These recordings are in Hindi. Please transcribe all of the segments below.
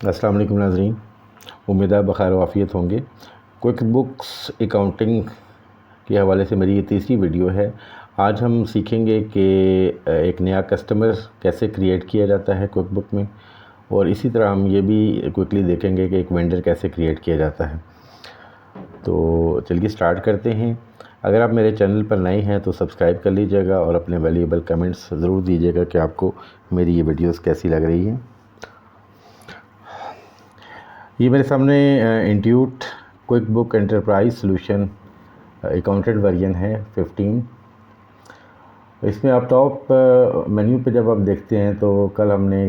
अस्सलाम वालेकुम नाज़रीन, उम्मीद है बख़ैर वाफ़ियत होंगे। क्विक बुक्स अकाउंटिंग के हवाले से मेरी ये तीसरी वीडियो है। आज हम सीखेंगे कि एक नया कस्टमर कैसे क्रिएट किया जाता है क्विक बुक में, और इसी तरह हम ये भी क्विकली देखेंगे कि एक वेंडर कैसे क्रिएट किया जाता है। तो चलिए स्टार्ट करते हैं। अगर आप मेरे चैनल पर नए हैं तो सब्सक्राइब कर लीजिएगा और अपने वैल्यूएबल कमेंट्स ज़रूर दीजिएगा कि आपको मेरी ये वीडियोस कैसी लग रही हैं। ये मेरे सामने Intuit quick book enterprise solution accountant version है 15। इसमें आप टॉप मेन्यू पे जब आप देखते हैं तो कल हमने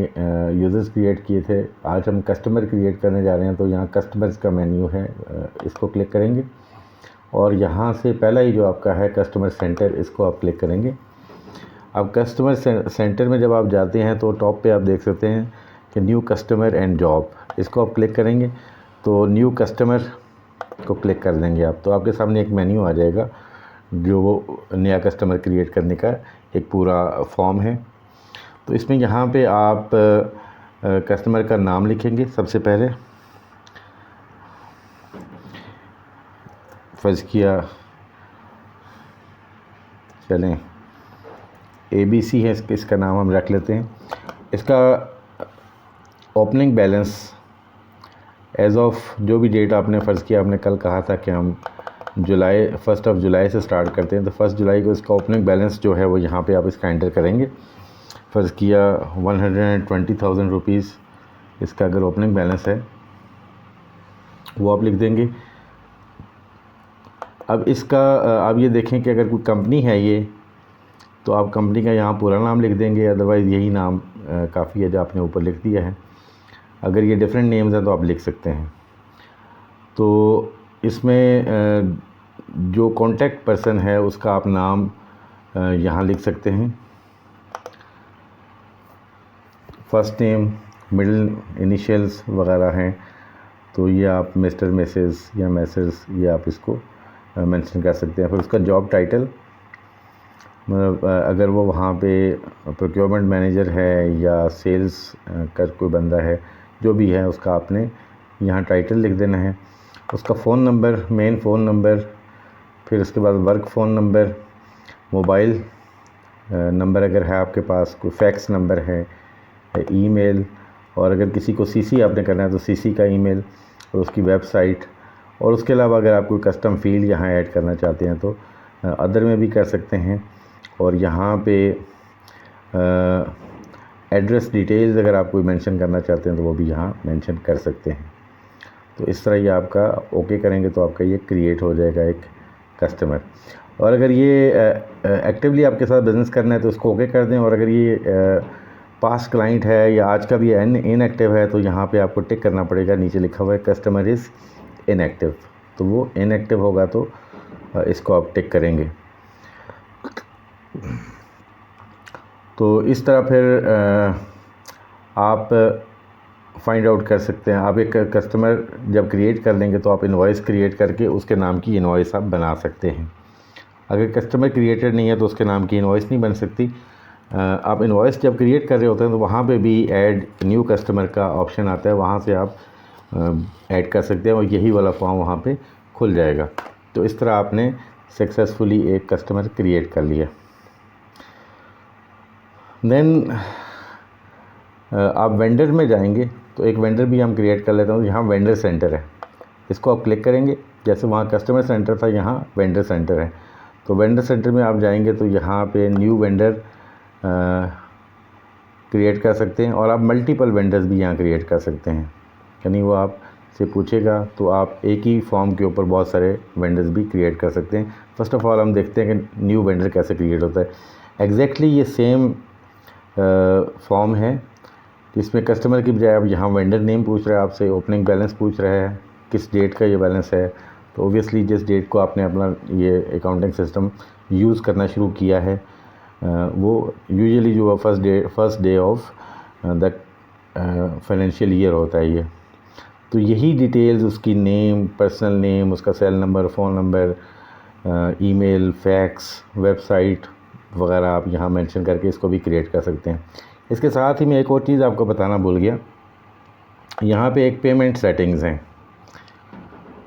यूज़र्स क्रिएट किए थे, आज हम कस्टमर क्रिएट करने जा रहे हैं। तो यहाँ कस्टमर्स का मेन्यू है, इसको क्लिक करेंगे और यहाँ से पहला ही जो आपका है कस्टमर सेंटर, इसको आप क्लिक करेंगे। अब कस्टमर सेंटर में जब आप जाते हैं तो टॉप पे आप देख सकते हैं कि न्यू कस्टमर एंड जॉब, इसको आप क्लिक करेंगे तो न्यू कस्टमर को क्लिक कर देंगे आप, तो आपके सामने एक मेन्यू आ जाएगा जो नया कस्टमर क्रिएट करने का एक पूरा फॉर्म है। तो इसमें यहाँ पे आप कस्टमर का नाम लिखेंगे। सबसे पहले फर्ज किया चलें ABC है, इसका नाम हम रख लेते हैं। इसका ओपनिंग बैलेंस एज़ ऑफ जो भी डेट आपने फ़र्ज़ किया, आपने कल कहा था कि हम 1 जुलाई से स्टार्ट करते हैं, तो 1 जुलाई को इसका ओपनिंग बैलेंस जो है वो यहाँ पे आप इसका एंटर करेंगे। फ़र्ज़ किया 120,000 रुपीज़ इसका अगर ओपनिंग बैलेंस है वो आप लिख देंगे। अब इसका आप ये देखें कि अगर कोई कंपनी है ये, तो आप कंपनी का यहाँ पूरा नाम लिख देंगे, अदरवाइज़ यही नाम काफ़ी है जो आपने ऊपर लिख दिया है। अगर ये डिफरेंट नेम्स हैं तो आप लिख सकते हैं। तो इसमें जो कॉन्टैक्ट पर्सन है उसका आप नाम यहाँ लिख सकते हैं। फ़र्स्ट नेम, मिडिल इनिशियल्स वगैरह हैं, तो ये आप मिस्टर, मिसेस या मैसेस ये आप इसको मेंशन कर सकते हैं। फिर उसका जॉब टाइटल, मतलब अगर वो वहाँ पे प्रोक्योरमेंट मैनेजर है या सेल्स का कोई बंदा है, जो भी है उसका आपने यहाँ टाइटल लिख देना है। उसका phone number, main phone number, फिर उसके बाद work phone number, mobile number अगर है आपके पास, कोई फैक्स नंबर है, ईमेल, और अगर किसी को CC आपने करना है तो CC का ईमेल, और उसकी वेबसाइट, और उसके अलावा अगर आप कोई कस्टम फील्ड यहाँ ऐड करना चाहते हैं तो अदर में भी कर सकते हैं। और यहाँ पे एड्रेस डिटेल्स अगर आप कोई मेंशन करना चाहते हैं तो वो भी यहाँ मेंशन कर सकते हैं। तो इस तरह ये आपका ओके करेंगे तो आपका ये क्रिएट हो जाएगा एक कस्टमर। और अगर ये एक्टिवली आपके साथ बिज़नेस करना है तो इसको ओके कर दें, और अगर ये पास्ट क्लाइंट है या आज का भी इनएक्टिव है तो यहाँ पे आपको टिक करना पड़ेगा। नीचे लिखा हुआ है कस्टमर इज़ इनएक्टिव, तो वो इनएक्टिव होगा तो इसको आप टिक करेंगे। तो इस तरह फिर आप फाइंड आउट कर सकते हैं। आप एक कस्टमर जब क्रिएट कर लेंगे तो आप इनवॉइस क्रिएट करके उसके नाम की इनवॉइस आप बना सकते हैं। अगर कस्टमर क्रिएटेड नहीं है तो उसके नाम की इनवॉइस नहीं बन सकती। आप इनवॉइस जब क्रिएट कर रहे होते हैं तो वहाँ पे भी ऐड न्यू कस्टमर का ऑप्शन आता है, वहाँ से आप ऐड कर सकते हैं और यही वाला फॉर्म वहाँ पे खुल जाएगा। तो इस तरह आपने सक्सेसफुली एक कस्टमर क्रिएट कर लिया। देन आप वेंडर में जाएंगे तो एक वेंडर भी हम क्रिएट कर लेते हैं। यहाँ वेंडर सेंटर है, इसको आप क्लिक करेंगे। जैसे वहाँ कस्टमर सेंटर था, यहाँ वेंडर सेंटर है। तो वेंडर सेंटर में आप जाएंगे तो यहाँ पे न्यू वेंडर क्रिएट कर सकते हैं, और आप मल्टीपल वेंडर्स भी यहाँ क्रिएट कर सकते हैं। यानी वो आप से पूछेगा तो आप एक ही फॉर्म के ऊपर बहुत सारे वेंडर्स भी क्रिएट कर सकते हैं। फ़र्स्ट ऑफ़ ऑल हम देखते हैं कि न्यू वेंडर कैसे क्रिएट होता है। एग्जैक्टली ये सेम फॉर्म है जिसमें कस्टमर की बजाय अब यहाँ वेंडर नेम पूछ रहा है आपसे, ओपनिंग बैलेंस पूछ रहा है, किस डेट का ये बैलेंस है। तो ओबियसली जिस डेट को आपने अपना ये अकाउंटिंग सिस्टम यूज़ करना शुरू किया है वो यूजुअली जो first day of the financial year होता है ये। तो यही डिटेल्स, उसकी नेम, पर्सनल नेम, उसका cell number, phone number, email, fax, website वगैरह आप यहाँ मेंशन करके इसको भी क्रिएट कर सकते हैं। इसके साथ ही मैं एक और चीज़ आपको बताना भूल गया यहाँ पे एक पेमेंट सेटिंग्स हैं।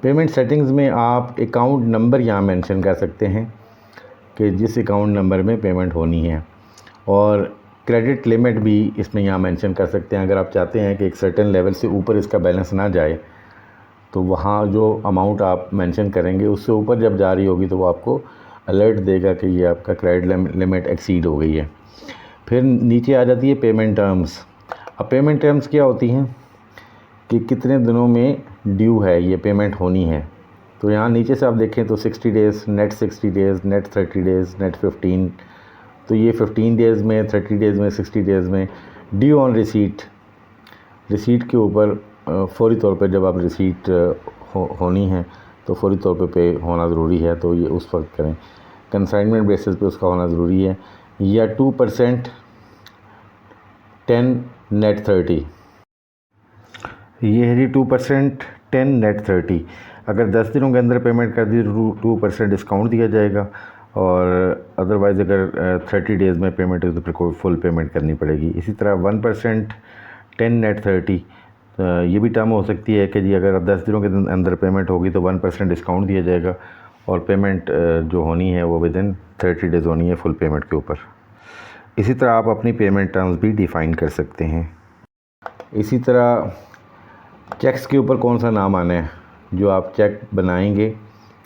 पेमेंट सेटिंग्स में आप अकाउंट नंबर यहाँ मेंशन कर सकते हैं कि जिस अकाउंट नंबर में पेमेंट होनी है, और क्रेडिट लिमिट भी इसमें यहाँ मेंशन कर सकते हैं। अगर आप चाहते हैं कि एक सर्टेन लेवल से ऊपर इसका बैलेंस ना जाए, तो वहाँ जो अमाउंट आप मेंशन करेंगे उससे ऊपर जब जा रही होगी तो वो आपको अलर्ट देगा कि ये आपका क्रेडिट लिमिट एक्सीड हो गई है। फिर नीचे आ जाती है पेमेंट टर्म्स। अब पेमेंट टर्म्स क्या होती हैं कि कितने दिनों में ड्यू है, ये पेमेंट होनी है। तो यहाँ नीचे से आप देखें तो 60 days, net 60 days, net 30 days, net 15। तो ये 15 डेज़ में, 30 डेज़ में, 60 डेज़ में ड्यू ऑन रिसीट, रिसीट के ऊपर फौरी तौर पे जब आप रिसीट होनी है तो फौरी तौर पे होना ज़रूरी है, तो ये उस वक्त करें। कंसाइनमेंट बेसिस पे उसका होना ज़रूरी है। या 2% 10 नेट 30, ये है जी 2% 10 नेट 30। अगर 10 दिनों के अंदर पेमेंट कर दी तो 2% डिस्काउंट दिया जाएगा, और अदरवाइज़ अगर 30 डेज़ में पेमेंट है तो फिर कोई फुल पेमेंट करनी पड़ेगी। इसी तरह 1% 10 नेट 30, ये भी टर्म हो सकती है कि जी अगर 10 दिनों के अंदर पेमेंट होगी तो 1% डिस्काउंट दिया जाएगा, और पेमेंट जो होनी है वो विदिन 30 डेज़ होनी है फुल पेमेंट के ऊपर। इसी तरह आप अपनी पेमेंट टर्म्स भी डिफ़ाइन कर सकते हैं। इसी तरह चेक्स के ऊपर कौन सा नाम आना है, जो आप चेक बनाएंगे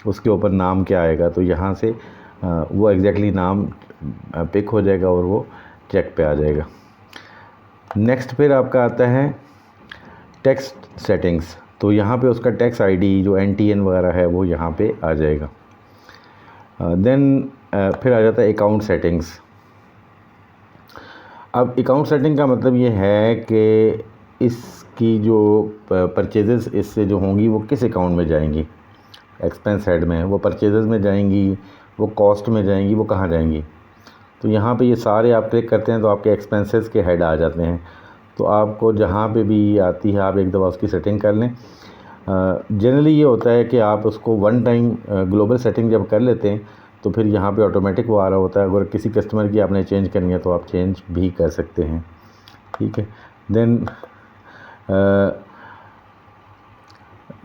उसके ऊपर नाम क्या आएगा, तो यहाँ से वो एग्जैक्टली नाम पिक हो जाएगा और वो चेक पे आ जाएगा। नेक्स्ट फिर आपका आता है टैक्स सेटिंग्स। तो यहाँ पे उसका टैक्स आईडी जो NTN वगैरह है वो यहाँ पे आ जाएगा। देन फिर आ जाता है अकाउंट सेटिंग्स। अब अकाउंट सेटिंग का मतलब ये है कि इसकी जो परचेजेस इससे जो होंगी वो किस अकाउंट में जाएंगी। एक्सपेंस हेड में, वो परचेजेस में जाएंगी, वो कॉस्ट में जाएंगी, वो कहाँ जाएंगी। तो यहाँ पे ये सारे आप क्लिक करते हैं तो आपके एक्सपेंसेस के हेड आ जाते हैं। तो आपको जहाँ पे भी आती है आप एक दफ़ा उसकी सेटिंग कर लें। जनरली ये होता है कि आप उसको वन टाइम ग्लोबल सेटिंग जब कर लेते हैं तो फिर यहाँ पे ऑटोमेटिक वो आ रहा होता है। अगर किसी कस्टमर की आपने चेंज करनी है तो आप चेंज भी कर सकते हैं, ठीक है। देन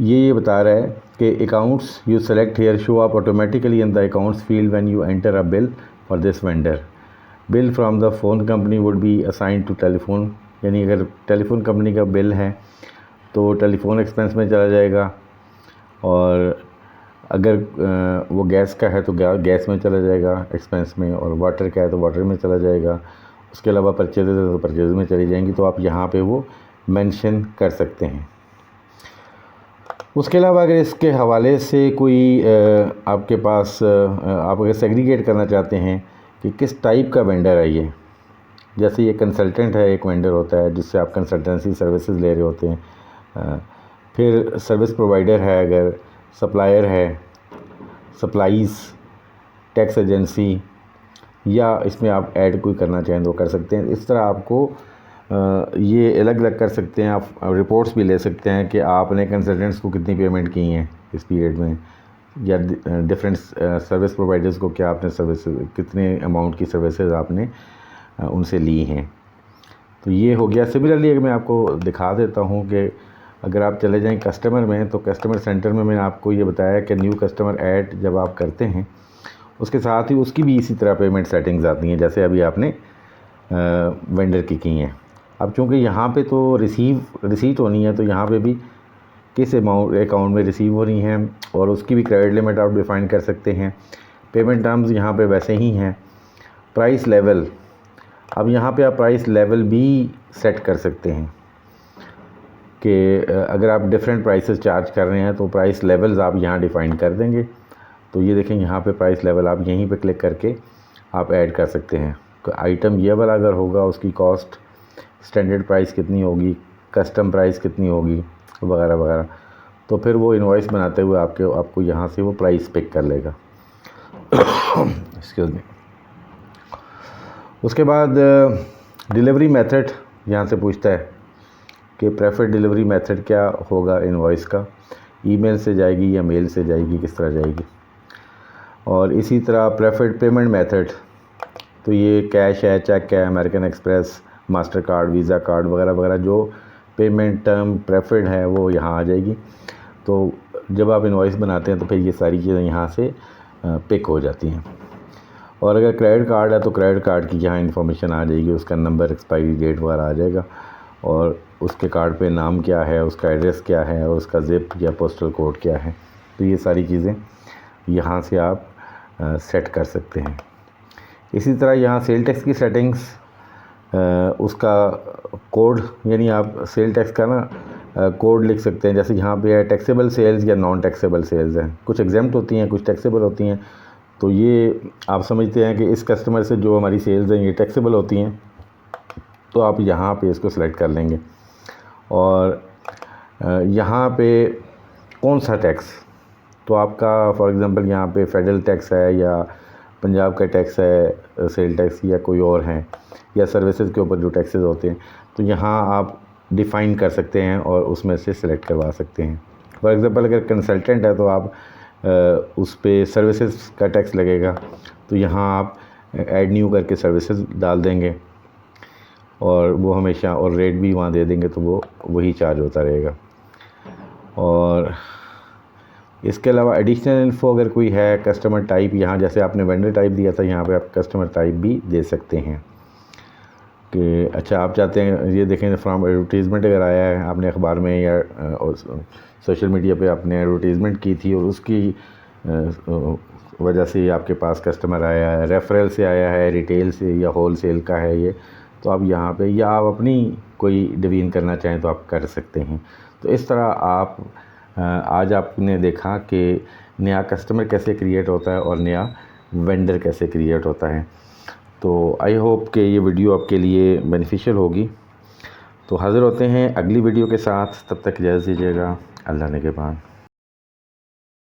ये बता रहा है कि accounts you select here show up automatically in the accounts field when you enter a bill for this vendor. Bill from the phone company would be assign to telephone, यानी अगर टेलीफोन कंपनी का बिल है तो टेलीफोन एक्सपेंस में चला जाएगा, और अगर वो गैस का है तो गैस में चला जाएगा एक्सपेंस में, और वाटर का है तो वाटर में चला जाएगा। उसके अलावा परचेजेज है तो परचेज में चली जाएंगी, तो आप यहाँ पे वो मेंशन कर सकते हैं। उसके अलावा अगर इसके हवाले से कोई आपके पास आप अगर सेग्रीगेट करना चाहते हैं कि किस टाइप का वेंडर है ये, जैसे ये कंसल्टेंट है, एक वेंडर होता है जिससे आप कंसल्टेंसी सर्विसेज ले रहे होते हैं। फिर सर्विस प्रोवाइडर है, अगर सप्लायर है, सप्लाईज़, टैक्स एजेंसी, या इसमें आप ऐड कोई करना चाहें तो कर सकते हैं। इस तरह आपको ये अलग अलग कर सकते हैं। आप रिपोर्ट्स भी ले सकते हैं कि आपने कंसल्टेंट्स को कितनी पेमेंट की हैं इस पीरियड में, या डिफरेंट सर्विस प्रोवाइडर्स को क्या आपने सर्विस कितने अमाउंट की सर्विसेज आपने उनसे ली हैं। तो ये हो गया। सिमिलरली अगर मैं आपको दिखा देता हूँ कि अगर आप चले जाएं कस्टमर में, तो कस्टमर सेंटर में मैंने आपको ये बताया कि न्यू कस्टमर ऐड जब आप करते हैं उसके साथ ही उसकी भी इसी तरह पेमेंट सेटिंग्स आती हैं जैसे अभी आपने वेंडर की हैं। अब चूँकि यहाँ पे तो रिसीट होनी है, तो यहाँ पे भी किस अकाउंट में रिसीव हो रही हैं, और उसकी भी क्रेडिट लिमिट आप डिफ़ाइन कर सकते हैं। पेमेंट टर्म्स यहाँ पे वैसे ही हैं। प्राइस लेवल, अब यहाँ पे आप प्राइस लेवल भी सेट कर सकते हैं कि अगर आप डिफरेंट प्राइसेस चार्ज कर रहे हैं तो प्राइस लेवल्स आप यहाँ डिफ़ाइन कर देंगे। तो ये देखें यहाँ पे प्राइस लेवल आप यहीं पे क्लिक करके आप ऐड कर सकते हैं। आइटम ये वाला अगर होगा उसकी कॉस्ट, स्टैंडर्ड प्राइस कितनी होगी, कस्टम प्राइस कितनी होगी, वगैरह वगैरह। तो फिर वो इनवॉइस बनाते हुए आपको यहाँ से वो प्राइस पिक कर लेगा। Excuse me. उसके बाद डिलीवरी मेथड यहाँ से पूछता है कि प्रेफर्ड डिलीवरी मेथड क्या होगा इनवॉइस का, ईमेल से जाएगी या मेल से जाएगी, किस तरह जाएगी। और इसी तरह प्रेफर्ड पेमेंट मेथड, तो ये कैश है, चेक है, American express, master card, visa card वगैरह वगैरह जो पेमेंट टर्म प्रेफर्ड है वो यहाँ आ जाएगी। तो जब आप इनवॉइस बनाते हैं तो फिर ये सारी चीज़ें यहाँ से पिक हो जाती हैं। और अगर क्रेडिट कार्ड है तो क्रेडिट कार्ड की यहाँ इन्फॉर्मेशन आ जाएगी, उसका नंबर, एक्सपायरी डेट वगैरह आ जाएगा, और उसके कार्ड पे नाम क्या है, उसका एड्रेस क्या है, और उसका ज़िप या पोस्टल कोड क्या है। तो ये सारी चीज़ें यहाँ से आप सेट कर सकते हैं। इसी तरह यहाँ सेल टैक्स की सेटिंग्स, उसका कोड, यानी आप सेल टैक्स का ना कोड लिख सकते हैं। जैसे यहाँ पे है टैक्सेबल सेल्स या नॉन टैक्सेबल सेल्स हैं, कुछ एग्जेम्प्ट होती हैं, कुछ टैक्सेबल होती हैं। तो ये आप समझते हैं कि इस कस्टमर से जो हमारी सेल्स हैं ये टैक्सेबल होती हैं, तो आप यहाँ पे इसको सिलेक्ट कर लेंगे। और यहाँ पे कौन सा टैक्स, तो आपका फॉर एग्ज़ाम्पल यहाँ पे फेडरल टैक्स है या पंजाब का टैक्स है, सेल टैक्स, या कोई और हैं, या सर्विसेज के ऊपर जो टैक्सेस होते हैं, तो यहाँ आप डिफ़ाइन कर सकते हैं और उसमें से सिलेक्ट करवा सकते हैं। फॉर एग्ज़ाम्पल अगर कंसल्टेंट है तो आप उस पे सर्विसेज का टैक्स लगेगा, तो यहाँ आप ऐड न्यू करके सर्विसेज डाल देंगे और वो हमेशा, और रेट भी वहाँ दे देंगे तो वो वही चार्ज होता रहेगा। और इसके अलावा एडिशनल इन्फो अगर कोई है, कस्टमर टाइप, यहाँ जैसे आपने वेंडर टाइप दिया था, यहाँ पे आप कस्टमर टाइप भी दे सकते हैं कि अच्छा आप चाहते हैं ये देखें फ्रॉम एडवर्टीज़मेंट अगर आया है आपने अखबार में या सोशल मीडिया पे आपने एडवर्टीज़मेंट की थी और उसकी वजह से आपके पास कस्टमर आया है, रेफरल से आया है, रिटेल से या होल सेल का है ये, तो आप यहाँ पे, या आप अपनी कोई डिवीज़न करना चाहें तो आप कर सकते हैं। तो इस तरह आप आज आपने देखा कि नया कस्टमर कैसे क्रिएट होता है और नया वेंडर कैसे क्रिएट होता है। तो आई होप कि ये वीडियो आपके लिए बेनिफिशियल होगी। तो हाज़िर होते हैं अगली वीडियो के साथ, तब तक इजाज़त दीजिएगा। अल्लाह ने के बाद।